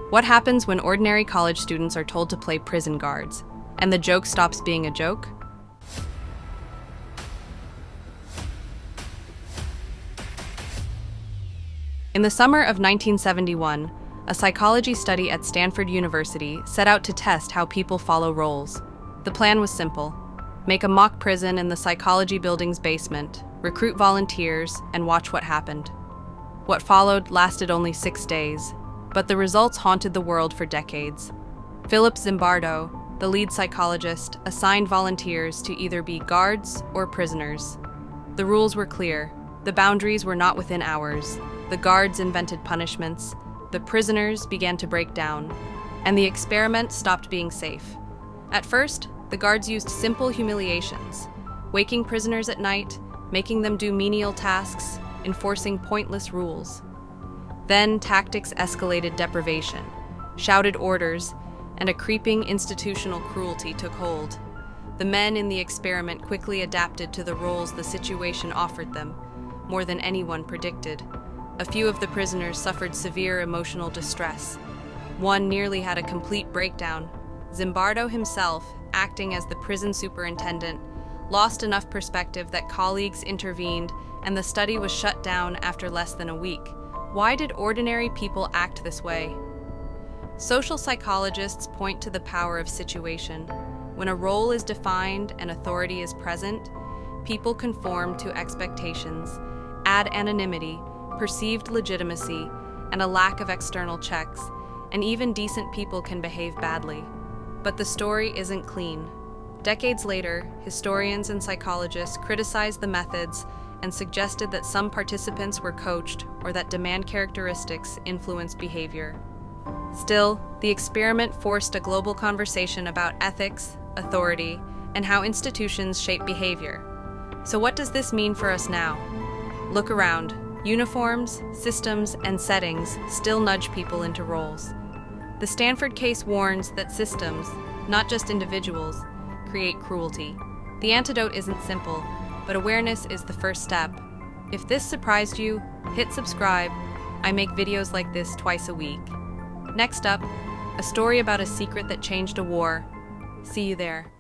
What happens when ordinary college students are told to play prison guards, and the joke stops being a joke? In the summer of 1971, a psychology study at Stanford University set out to test how people follow roles. The plan was simple: make a mock prison in the psychology building's basement, recruit volunteers, and watch what happened. What followed lasted only 6 days, but the results haunted the world for decades. Philip Zimbardo, the lead psychologist, assigned volunteers to either be guards or prisoners. The rules were clear. The boundaries were not within hours. The guards invented punishments. The prisoners began to break down, and the experiment stopped being safe. At first, the guards used simple humiliations, waking prisoners at night, making them do menial tasks, enforcing pointless rules. Then tactics escalated deprivation, shouted orders, and a creeping institutional cruelty took hold. The men in the experiment quickly adapted to the roles the situation offered them, more than anyone predicted. A few of the prisoners suffered severe emotional distress. One nearly had a complete breakdown. Zimbardo himself, acting as the prison superintendent, lost enough perspective that colleagues intervened, and the study was shut down after less than a week. Why did ordinary people act this way? Social psychologists point to the power of situation. When a role is defined and authority is present, people conform to expectations, add anonymity, perceived legitimacy, and a lack of external checks, and even decent people can behave badly. But the story isn't clean. Decades later, historians and psychologists criticized the methods and suggested that some participants were coached or that demand characteristics influenced behavior. Still, the experiment forced a global conversation about ethics, authority, and how institutions shape behavior. So what does this mean for us now? Look around. Uniforms, systems, and settings still nudge people into roles. The Stanford case warns that systems, not just individuals, create cruelty. The antidote isn't simple, but awareness is the first step. If this surprised you, hit subscribe. I make videos like this twice a week. Next up, a story about a secret that changed a war. See you there.